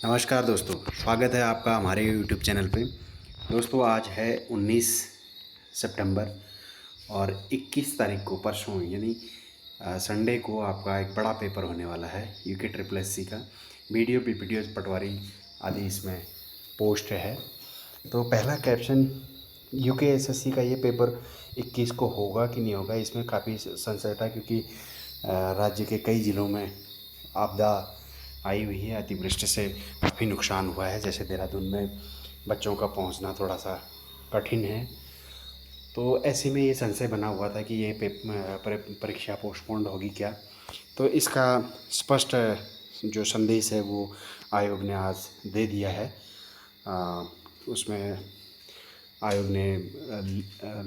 नमस्कार दोस्तों, स्वागत है आपका हमारे यूट्यूब चैनल पे। दोस्तों आज है 19 सितंबर और 21 तारीख को परसों यानी संडे को आपका एक बड़ा पेपर होने वाला है यूके ट्रिपल एससी का। वीडियो पीपीटी पटवारी आदि इसमें पोस्ट है। तो पहला कैप्शन, यूके एसएससी का ये पेपर 21 को होगा कि नहीं होगा, इसमें काफ़ी संशय था क्योंकि राज्य के कई ज़िलों में आपदा आई हुई है। अतिवृष्टि से काफ़ी नुकसान हुआ है। जैसे देहरादून में बच्चों का पहुंचना थोड़ा सा कठिन है। तो ऐसे में ये संशय बना हुआ था कि ये परीक्षा पोस्टपोन्ड होगी क्या। तो इसका स्पष्ट जो संदेश है वो आयोग ने आज दे दिया है। उसमें आयोग ने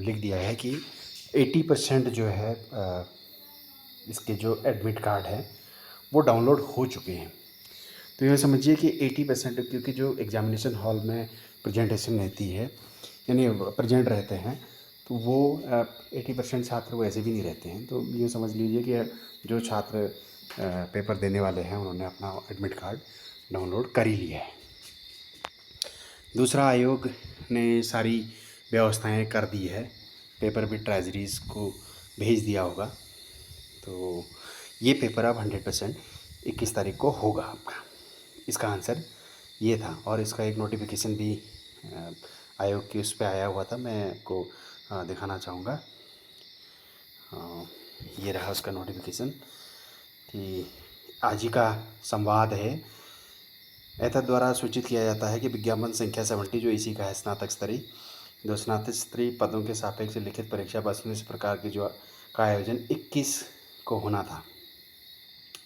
लिख दिया है कि 80% जो है इसके जो एडमिट कार्ड है वो डाउनलोड हो चुके हैं। तो ये समझिए कि 80% क्योंकि जो एग्ज़ामिनेशन हॉल में प्रेजेंटेशन रहती है यानी प्रेजेंट रहते हैं, तो वो 80% छात्र वैसे भी नहीं रहते हैं। तो ये समझ लीजिए कि जो छात्र पेपर देने वाले हैं उन्होंने अपना एडमिट कार्ड डाउनलोड कर ही लिया है। दूसरा, आयोग ने सारी व्यवस्थाएं कर दी है, पेपर भी ट्रेजरीज़ को भेज दिया होगा। तो ये पेपर अब 100% 21 तारीख को होगा आपका। इसका आंसर ये था और इसका एक नोटिफिकेशन भी आयोग की उस पर आया हुआ था। मैं आपको दिखाना चाहूँगा। ये रहा उसका नोटिफिकेशन कि आज ही का संवाद है। एतद द्वारा सूचित किया जाता है कि विज्ञापन संख्या 70 जो इसी का है स्नातक स्तरीय, जो स्नातक स्तरीय पदों के सापेक्ष लिखित परीक्षा बस में इस प्रकार की जो का आयोजन 21 को होना था,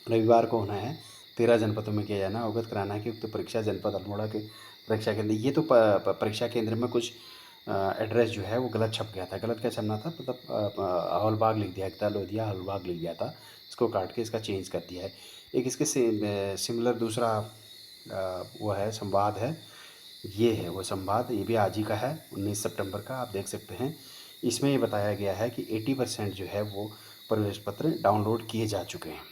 रविवार को होना है। 13 जनपदों में किया जाना, अवगत कराना है कि उक्त परीक्षा जनपद अल्मोड़ा के परीक्षा केंद्र। ये तो परीक्षा केंद्र में कुछ एड्रेस जो है वो गलत छप गया था। गलत क्या छपना था, मतलब हौलबाग लिख दिया, एकता लोधिया हौलबाग लिख गया था। इसको काट के इसका चेंज कर दिया है। एक इसके सिमिलर दूसरा वो है संवाद है, ये है वो संवाद। ये भी आज ही का है 19 सितंबर का, आप देख सकते हैं। इसमें ये बताया गया है कि 80% जो है वो प्रवेश पत्र डाउनलोड किए जा चुके हैं।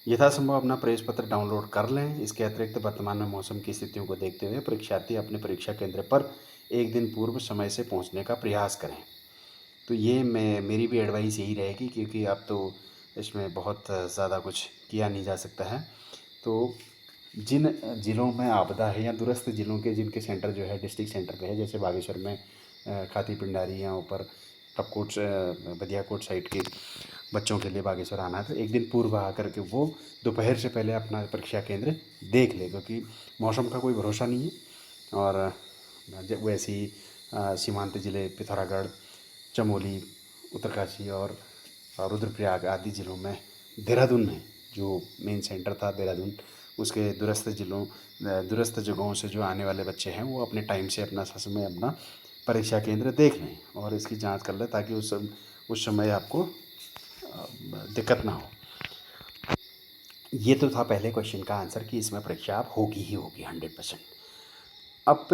यथासंभव अपना प्रवेश पत्र डाउनलोड कर लें। इसके अतिरिक्त वर्तमान में मौसम की स्थितियों को देखते हुए परीक्षार्थी अपने परीक्षा केंद्र पर एक दिन पूर्व समय से पहुंचने का प्रयास करें। तो ये मेरी भी एडवाइस यही रहेगी क्योंकि अब तो इसमें बहुत ज़्यादा कुछ किया नहीं जा सकता है। तो जिन ज़िलों में आपदा है या दूरस्थ ज़िलों के जिनके सेंटर जो है डिस्ट्रिक्ट सेंटर पे है, जैसे बागेश्वर में खाती पिंडारी या ऊपर कपकोट बदियाकोट साइड के बच्चों के लिए बागेश्वर आना है, तो एक दिन पूर्व आकर के वो दोपहर से पहले अपना परीक्षा केंद्र देख ले, क्योंकि मौसम का कोई भरोसा नहीं है। और जब वैसे ही सीमांत ज़िले पिथौरागढ़, चमोली, उत्तरकाशी और रुद्रप्रयाग आदि ज़िलों में, देहरादून में जो मेन सेंटर था देहरादून, उसके दूरस्थ जगहों से जो आने वाले बच्चे हैं वो अपने टाइम से अपना समय अपना परीक्षा केंद्र देख लें और इसकी जांच कर लें, ताकि उस समय आपको दिक्कत ना हो। ये तो था पहले क्वेश्चन का आंसर कि इसमें परीक्षा आप होगी ही होगी 100%। अब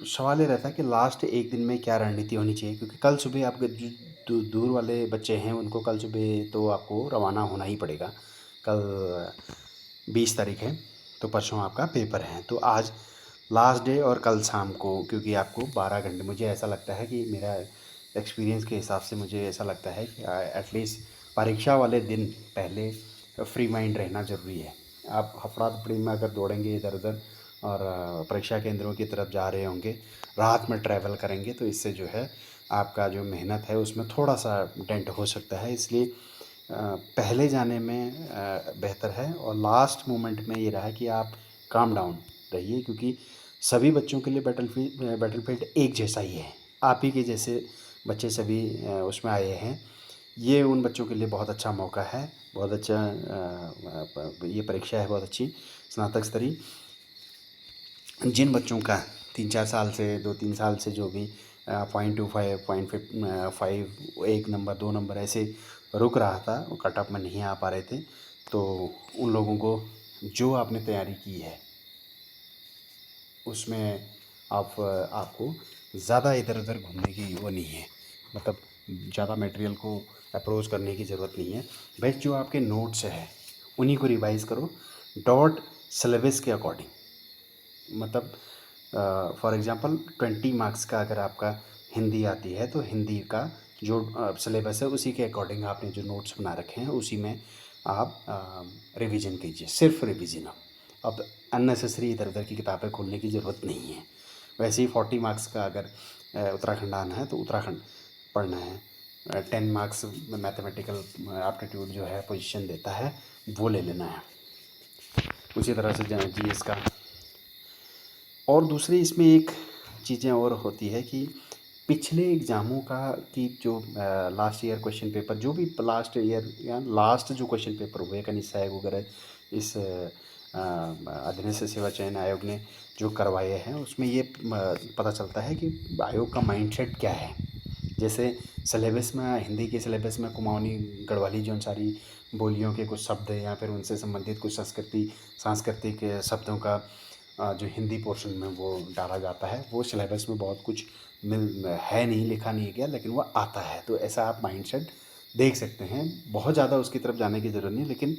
सवाल ये रहता है कि लास्ट एक दिन में क्या रणनीति होनी चाहिए, क्योंकि कल सुबह आपके जो दूर वाले बच्चे हैं उनको कल सुबह तो आपको रवाना होना ही पड़ेगा। कल 20 तारीख है, तो परसों आपका पेपर है। तो आज लास्ट डे और कल शाम को, क्योंकि आपको 12 घंटे, मुझे ऐसा लगता है कि मेरा एक्सपीरियंस के हिसाब से मुझे ऐसा लगता है कि एटलीस्ट परीक्षा वाले दिन पहले फ्री माइंड रहना ज़रूरी है। आप हफड़ा दफड़ी में अगर दौड़ेंगे इधर उधर और परीक्षा केंद्रों की तरफ जा रहे होंगे, रात में ट्रैवल करेंगे, तो इससे जो है आपका जो मेहनत है उसमें थोड़ा सा डेंट हो सकता है। इसलिए पहले जाने में बेहतर है। और लास्ट मोमेंट में ये रहा कि आप काम डाउन रहिए, क्योंकि सभी बच्चों के लिए बैटलफील्ड एक जैसा ही है। आप ही के जैसे बच्चे सभी उसमें आए हैं। ये उन बच्चों के लिए बहुत अच्छा मौका है, बहुत अच्छा ये परीक्षा है बहुत अच्छी स्नातक स्तरीय। जिन बच्चों का 3-4 साल से 2-3 साल से जो भी 0.25 0.5 1 नंबर 2 नंबर ऐसे रुक रहा था, वो कट ऑफ में नहीं आ पा रहे थे, तो उन लोगों को जो आपने तैयारी की है उसमें आपको ज़्यादा इधर उधर घूमने की वो नहीं है, मतलब ज़्यादा मटेरियल को अप्रोच करने की ज़रूरत नहीं है। बेस्ट जो आपके नोट्स है उन्हीं को रिवाइज़ करो। डॉट सिलेबस के अकॉर्डिंग। मतलब फॉर एग्जांपल 20 मार्क्स का अगर आपका हिंदी आती है तो हिंदी का जो सिलेबस है उसी के अकॉर्डिंग आपने जो नोट्स बना रखे हैं उसी में आप रिवीजन कीजिए, सिर्फ रिवीजन। अब अननेसेसरी इधर उधर की किताबें खोलने की ज़रूरत नहीं है। वैसे ही 40 मार्क्स का अगर उत्तराखंड आना है तो उत्तराखंड पढ़ना है। 10 मार्क्स मैथमेटिकल एप्टीट्यूड जो है पोजीशन देता है वो ले लेना है। उसी तरह से जीएस का। और दूसरी इसमें एक चीज़ें और होती है कि पिछले एग्ज़ामों का की जो लास्ट ईयर क्वेश्चन पेपर, जो भी लास्ट ईयर या लास्ट जो क्वेश्चन पेपर हुए कनिष्ठ सहायक वगैरह इस अधीनस्थ से सेवा चयन आयोग ने जो करवाए हैं उसमें ये पता चलता है कि आयोग का माइंडसेट क्या है। जैसे सिलेबस में, हिंदी के सिलेबस में कुमाऊनी गढ़वाली जो सारी बोलियों के कुछ शब्द या फिर उनसे संबंधित कुछ सांस्कृतिक शब्दों का जो हिंदी पोर्शन में वो डाला जाता है, वो सिलेबस में बहुत कुछ है नहीं, लिखा नहीं गया, लेकिन वो आता है। तो ऐसा आप माइंडसेट देख सकते हैं। बहुत ज़्यादा उसकी तरफ जाने की ज़रूरत नहीं, लेकिन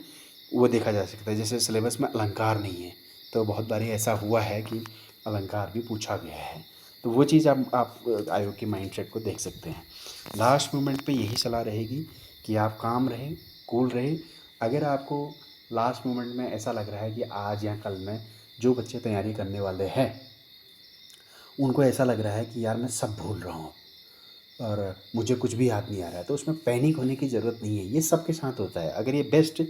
वो देखा जा सकता है। जैसे सिलेबस में अलंकार नहीं है तो बहुत बारी ऐसा हुआ है कि अलंकार भी पूछा गया है। तो वो चीज़ आप आयोग के माइंडसेट को देख सकते हैं। लास्ट मोमेंट पे यही सलाह रहेगी कि आप काम रहे, कूल रहे। अगर आपको लास्ट मोमेंट में ऐसा लग रहा है कि आज या कल में जो बच्चे तैयारी करने वाले हैं उनको ऐसा लग रहा है कि यार मैं सब भूल रहा हूँ और मुझे कुछ भी याद नहीं आ रहा है, तो उसमें पैनिक होने की ज़रूरत नहीं है। ये सबके साथ होता है। अगर ये बेस्ट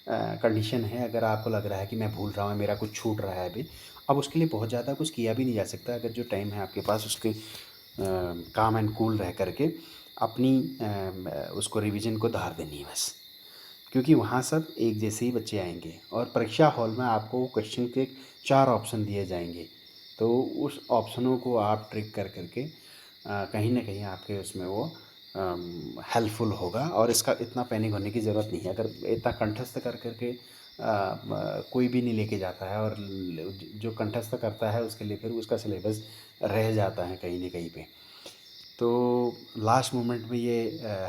कंडीशन है, अगर आपको लग रहा है कि मैं भूल रहा हूँ, मेरा कुछ छूट रहा है अभी, अब उसके लिए बहुत ज़्यादा कुछ किया भी नहीं जा सकता। अगर जो टाइम है आपके पास उसके काम एंड कूल रह करके अपनी उसको रिवीजन को धार देनी है बस। क्योंकि वहाँ सब एक जैसे ही बच्चे आएंगे और परीक्षा हॉल में आपको क्वेश्चन के 4 ऑप्शन दिए जाएंगे। तो उस ऑप्शनों को आप ट्रिक कर करके कहीं ना कहीं आपके उसमें वो हेल्पफुल होगा। और इसका इतना पैनिक होने की ज़रूरत नहीं है। अगर इतना कंठस्थ कर करके कोई भी नहीं लेके जाता है, और जो कंठस्थ करता है उसके लिए फिर उसका सिलेबस रह जाता है कहीं ना कहीं पे। तो लास्ट मोमेंट में ये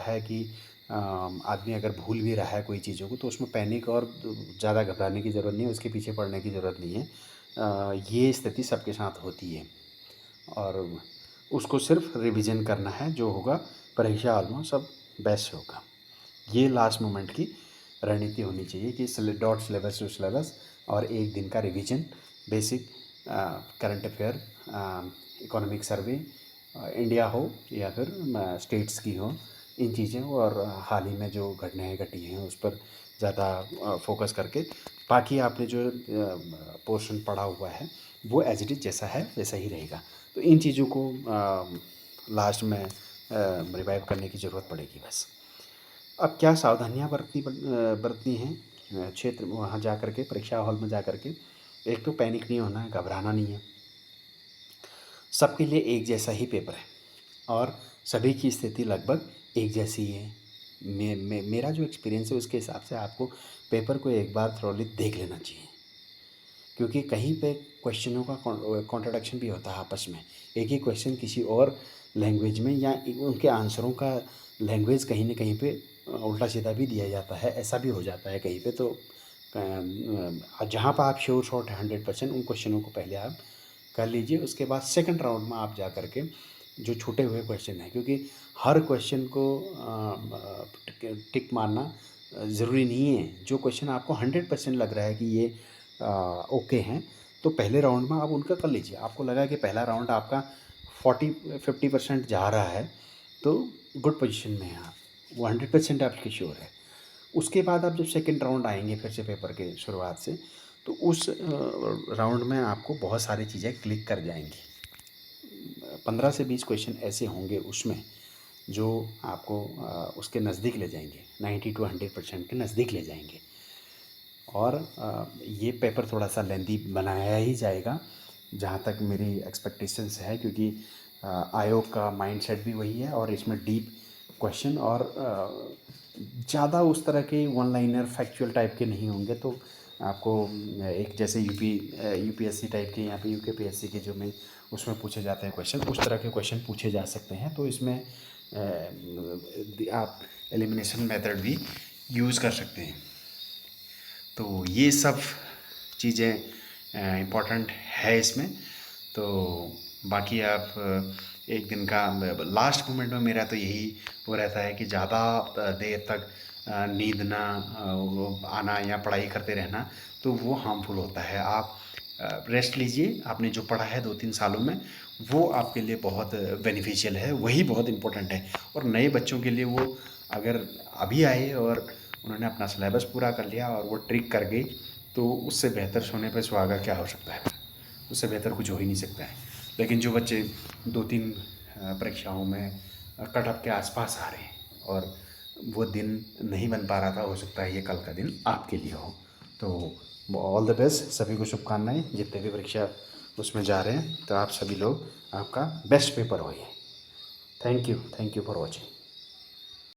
है कि आदमी अगर भूल भी रहा है कोई चीज़ों को तो उसमें पैनिक और ज़्यादा घबराने की ज़रूरत नहीं है, उसके पीछे पड़ने की ज़रूरत नहीं है। ये स्थिति सबके साथ होती है और उसको सिर्फ रिवीजन करना है। जो होगा परीक्षा हॉल में सब बेस्ट होगा। ये लास्ट मोमेंट की रणनीति होनी चाहिए कि डॉट सिलेबस टू सिलेबस और एक दिन का revision, basic current affair, economic survey, India हो या फिर स्टेट्स की हो, इन चीज़ें और हाल ही में जो घटनाएं घटी हैं उस पर ज़्यादा फोकस करके बाकी आपने जो पोर्शन पढ़ा हुआ है वो एज इट इज़ जैसा है वैसा ही रहेगा। तो इन चीज़ों को लास्ट में रिवाइव करने की ज़रूरत पड़ेगी बस। अब क्या सावधानियां बरतनी हैं क्षेत्र में वहाँ जा कर के, परीक्षा हॉल में जा कर के। एक तो पैनिक नहीं होना है, घबराना नहीं है। सबके लिए एक जैसा ही पेपर है और सभी की स्थिति लगभग एक जैसी ही है। मेरा जो एक्सपीरियंस है उसके हिसाब से आपको पेपर को एक बार थ्रोली देख लेना चाहिए, क्योंकि कहीं पे क्वेश्चनों का कॉन्ट्रडिक्शन भी होता है आपस में। एक ही क्वेश्चन किसी और लैंग्वेज में या उनके आंसरों का लैंग्वेज कहीं ना कहीं पे उल्टा सीधा भी दिया जाता है, ऐसा भी हो जाता है कहीं पे। तो जहाँ पर आप श्योर शॉट है 100%, उन क्वेश्चनों को पहले आप कर लीजिए। उसके बाद सेकंड राउंड में आप जा कर के जो छूटे हुए क्वेश्चन हैं, क्योंकि हर क्वेश्चन को टिक मारना ज़रूरी नहीं है। जो क्वेश्चन आपको 100% लग रहा है कि ये ओके हैं, तो पहले राउंड में आप उनका कर लीजिए। आपको लगा कि पहला राउंड आपका 40-50% जा रहा है तो गुड पोजीशन में है आप, वो 100% आपकी श्योर है। उसके बाद आप जब सेकंड राउंड आएंगे फिर से पेपर के शुरुआत से, तो उस राउंड में आपको बहुत सारी चीज़ें क्लिक कर जाएंगी। 15 से 20 क्वेश्चन ऐसे होंगे उसमें जो आपको उसके नज़दीक ले जाएंगे, 90 to 100% के नज़दीक ले जाएंगे। और ये पेपर थोड़ा सा लेंदी बनाया ही जाएगा जहाँ तक मेरी एक्सपेक्टेशंस है, क्योंकि आयोग का माइंडसेट भी वही है और इसमें डीप क्वेश्चन और ज़्यादा उस तरह के वन लाइनर फैक्चुअल टाइप के नहीं होंगे। तो आपको एक जैसे यूपीएससी टाइप के या फिर यूकेपीएससी के जो में उसमें पूछे जाते हैं क्वेश्चन, उस तरह के क्वेश्चन पूछे जा सकते हैं। तो इसमें आप एलिमिनेशन मेथड भी यूज़ कर सकते हैं। तो ये सब चीज़ें इम्पोर्टेंट है इसमें। तो बाकी आप एक दिन का लास्ट मोमेंट में मेरा तो यही वो रहता है कि ज़्यादा देर तक नींद ना वो आना या पढ़ाई करते रहना, तो वो हार्मफुल होता है। आप रेस्ट लीजिए, आपने जो पढ़ा है 2-3 सालों में वो आपके लिए बहुत बेनिफिशियल है, वही बहुत इम्पोर्टेंट है। और नए बच्चों के लिए वो अगर अभी आए और उन्होंने अपना सिलेबस पूरा कर लिया और वो ट्रिक कर गई, तो उससे बेहतर सोने पे सुहागा क्या हो सकता है, उससे बेहतर कुछ हो ही नहीं सकता है। लेकिन जो बच्चे 2-3 परीक्षाओं में कट ऑफ के आसपास आ रहे हैं और वो दिन नहीं बन पा रहा था, हो सकता है ये कल का दिन आपके लिए हो। तो ऑल द बेस्ट, सभी को शुभकामनाएं जितने भी परीक्षा उसमें जा रहे हैं। तो आप सभी लोग आपका बेस्ट पेपर होइए। Thank you for watching.